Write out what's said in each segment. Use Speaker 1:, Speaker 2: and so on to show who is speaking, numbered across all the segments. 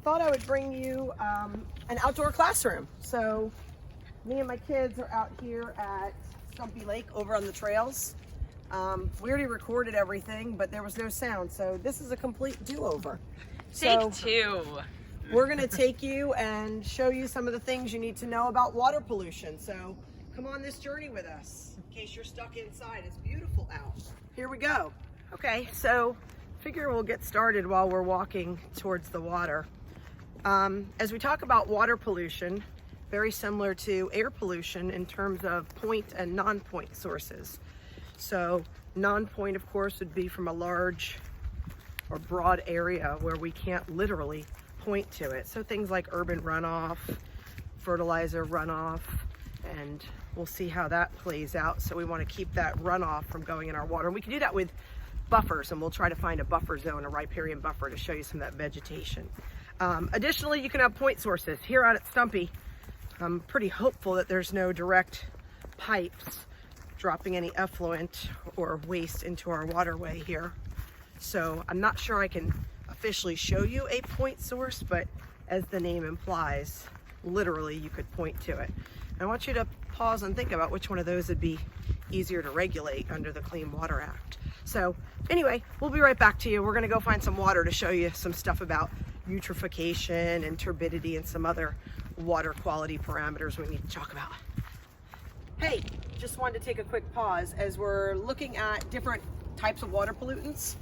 Speaker 1: thought I would bring you an outdoor classroom. So me and my kids are out here at Stumpy Lake over on the trails. We already recorded everything, but there was no sound, so this is a complete do-over.
Speaker 2: Take two.
Speaker 1: We're gonna take you and show you some of the things you need to know about water pollution. So come on this journey with us in case you're stuck inside. It's beautiful out. Here we go. Okay, so figure we'll get started while we're walking towards the water. As we talk about water pollution, very similar to air pollution in terms of point and non-point sources. So non-point, of course, would be from a large or broad area where we can't literally point to it. So things like urban runoff, fertilizer runoff, and we'll see how that plays out. So we want to keep that runoff from going in our water. And we can do that with buffers, and we'll try to find a buffer zone, a riparian buffer, to show you some of that vegetation. Additionally, you can have point sources. Here out at Stumpy, I'm pretty hopeful that there's no direct pipes dropping any effluent or waste into our waterway here. So I'm not sure I can officially show you a point source, but as the name implies, literally you could point to it. I want you to pause and think about which one of those would be easier to regulate under the Clean Water Act. So anyway, we'll be right back to you. We're gonna go find some water to show you some stuff about eutrophication and turbidity and some other water quality parameters we need to talk about. Hey, just wanted to take a quick pause. As we're looking at different types of water pollutants,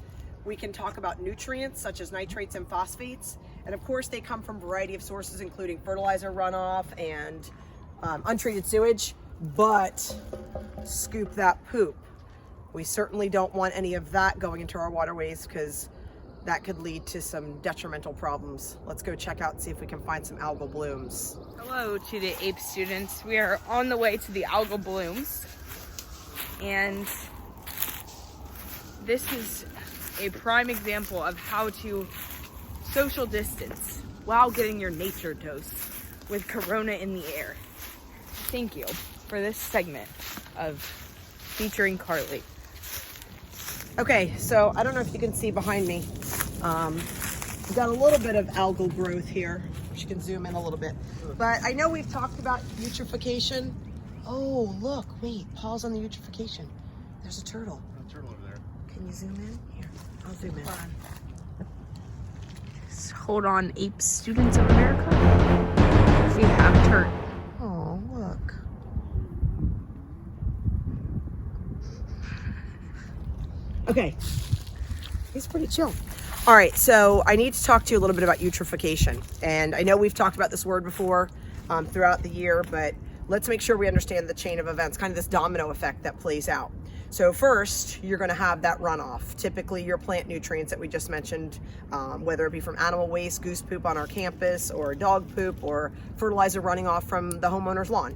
Speaker 1: we can talk about nutrients such as nitrates and phosphates. And of course, they come from a variety of sources, including fertilizer runoff and untreated sewage, but scoop that poop. We certainly don't want any of that going into our waterways because that could lead to some detrimental problems. Let's go check out and see if we can find some algal blooms.
Speaker 2: Hello to the APE students. We are on the way to the algal blooms, and this is a prime example of how to social distance while getting your nature dose with Corona in the air. Thank you for this segment of featuring Carly.
Speaker 1: Okay, so I don't know if you can see behind me. We've got a little bit of algal growth here. You can zoom in a little bit. But I know we've talked about eutrophication. Oh, look, wait, pause on the eutrophication. There's a turtle.
Speaker 3: A turtle over there.
Speaker 1: Can you zoom in? Here, I'll zoom in.
Speaker 2: Hold on, APE students of America. We have a turn.
Speaker 1: Oh, look. Okay, he's pretty chill. All right, so I need to talk to you a little bit about eutrophication. And I know we've talked about this word before throughout the year, but let's make sure we understand the chain of events, kind of this domino effect that plays out. So first, you're gonna have that runoff, typically your plant nutrients that we just mentioned, whether it be from animal waste, goose poop on our campus, or dog poop, or fertilizer running off from the homeowner's lawn.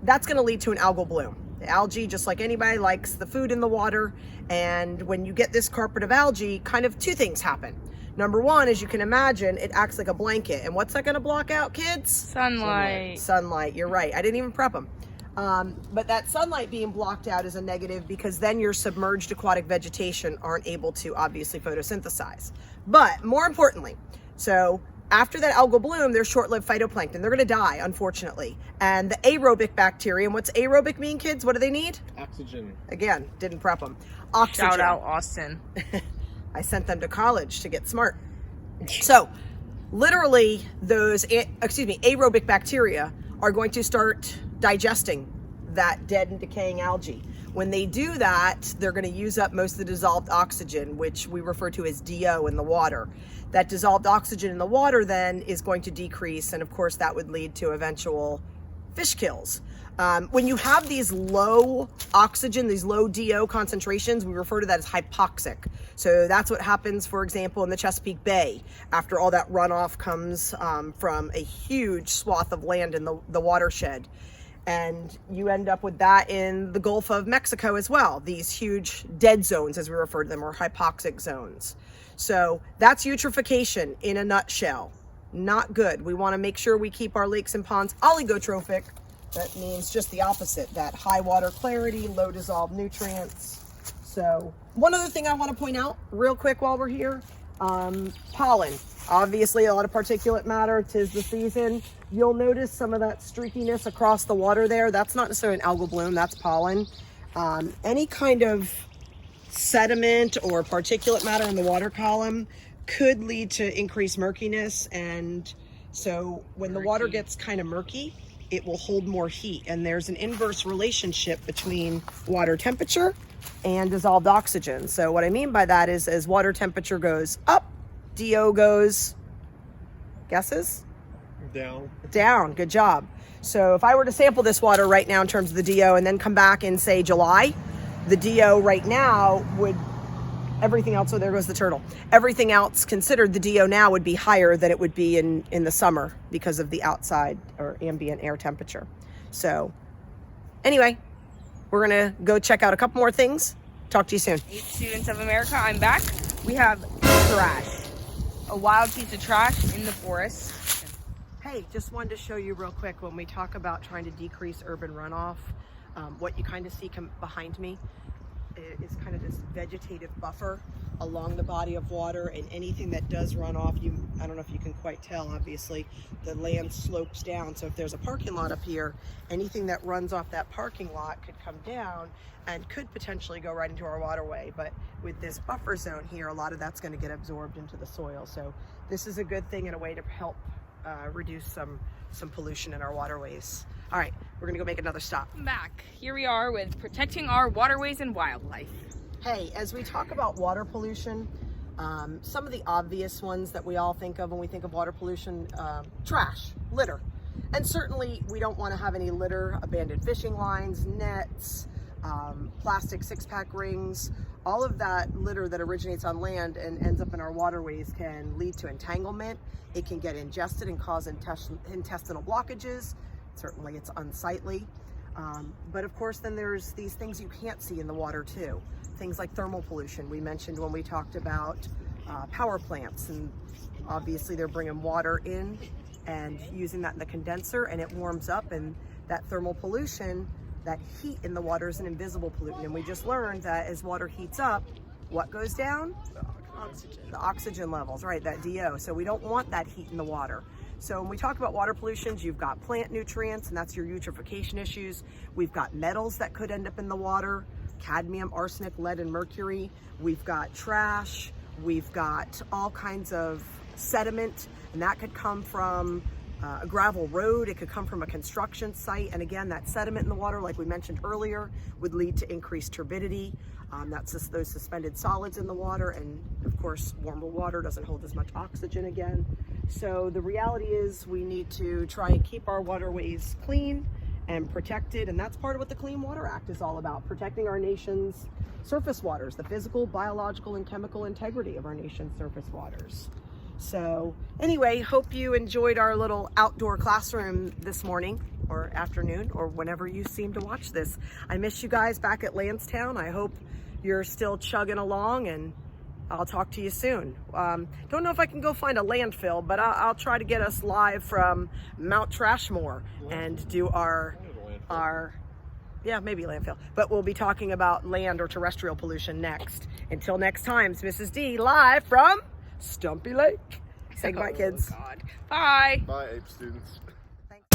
Speaker 1: That's gonna lead to an algal bloom. The algae, just like anybody, likes the food in the water. And when you get this carpet of algae, kind of two things happen. Number one, as you can imagine, it acts like a blanket. And what's that gonna block out, kids?
Speaker 2: Sunlight.
Speaker 1: Sunlight, you're right. I didn't even prep them. But that sunlight being blocked out is a negative because then your submerged aquatic vegetation aren't able to obviously photosynthesize. But more importantly, so after that algal bloom, there's short-lived phytoplankton. They're gonna die, unfortunately. And the aerobic bacteria, and what's aerobic mean, kids? What do they need?
Speaker 3: Oxygen.
Speaker 1: Again, didn't prep them. Oxygen.
Speaker 2: Shout out Austin.
Speaker 1: I sent them to college to get smart. So literally those, aerobic bacteria are going to start digesting that dead and decaying algae. When they do that, they're going to use up most of the dissolved oxygen, which we refer to as DO in the water. That dissolved oxygen in the water then is going to decrease, and of course that would lead to eventual fish kills. When you have these low oxygen, these low DO concentrations, we refer to that as hypoxic. So that's what happens, for example, in the Chesapeake Bay after all that runoff comes from a huge swath of land in the watershed. And you end up with that in the Gulf of Mexico as well. These huge dead zones, as we refer to them, or hypoxic zones. So that's eutrophication in a nutshell. Not good. We want to make sure we keep our lakes and ponds oligotrophic. That means just the opposite, that high water clarity, low dissolved nutrients. So one other thing I want to point out real quick while we're here, Pollen. Obviously, a lot of particulate matter. 'Tis the season. You'll notice some of that streakiness across the water there. That's not necessarily an algal bloom. That's pollen. Any kind of sediment or particulate matter in the water column could lead to increased murkiness. And so when the water gets kind of murky, it will hold more heat. And there's an inverse relationship between water temperature and dissolved oxygen. So what I mean by that is as water temperature goes up, DO goes, guesses? Down. Good job. So if I were to sample this water right now in terms of the DO and then come back in, say, July, the DO right now would, everything else, so there goes the turtle. Everything else considered, the DO now would be higher than it would be in the summer because of the outside or ambient air temperature. So anyway, we're going to go check out a couple more things. Talk to you soon.
Speaker 2: 8 students of America, I'm back. We have trash. A wild piece of trash in the forest.
Speaker 1: Hey, just wanted to show you real quick when we talk about trying to decrease urban runoff, what you kind of see behind me is kind of this vegetative buffer along the body of water, and anything that does run off, I don't know if you can quite tell, obviously, the land slopes down. So if there's a parking lot up here, anything that runs off that parking lot could come down and could potentially go right into our waterway. But with this buffer zone here, a lot of that's going to get absorbed into the soil. So this is a good thing and a way to help reduce some pollution in our waterways. All right, we're gonna go make another stop.
Speaker 2: I'm back. Here we are with protecting our waterways and wildlife.
Speaker 1: Hey, as we talk about water pollution, some of the obvious ones that we all think of when we think of water pollution, trash, litter. And certainly we don't want to have any litter, abandoned fishing lines, nets, plastic six-pack rings. All of that litter that originates on land and ends up in our waterways can lead to entanglement. It can get ingested and cause intestinal blockages. Certainly it's unsightly. But of course, then there's these things you can't see in the water too. Things like thermal pollution we mentioned when we talked about power plants. And obviously they're bringing water in and using that in the condenser, and it warms up, and that thermal pollution, that heat in the water, is an invisible pollutant. And we just learned that as water heats up, what goes down? The oxygen levels, right, that DO. So we don't want that heat in the water. So when we talk about water pollutions, you've got plant nutrients, and that's your eutrophication issues. We've got metals that could end up in the water, cadmium, arsenic, lead, and mercury. We've got trash. We've got all kinds of sediment, and that could come from a gravel road. It could come from a construction site. And again, that sediment in the water, like we mentioned earlier, would lead to increased turbidity. That's just those suspended solids in the water. And of course, warmer water doesn't hold as much oxygen again. So the reality is we need to try and keep our waterways clean and protected. And that's part of what the Clean Water Act is all about, protecting our nation's surface waters, the physical, biological, and chemical integrity of our nation's surface waters. So anyway, hope you enjoyed our little outdoor classroom this morning or afternoon or whenever you seem to watch this. I miss you guys back at Lansdowne. I hope you're still chugging along, and I'll talk to you soon. Don't know if I can go find a landfill, but I'll try to get us live from Mount Trashmore and do our yeah, maybe landfill, but we'll be talking about land or terrestrial pollution next. Until next time, it's Mrs. D live from Stumpy Lake. Say goodbye, kids.
Speaker 2: God. Bye.
Speaker 3: Bye, Ape students.
Speaker 1: Thanks.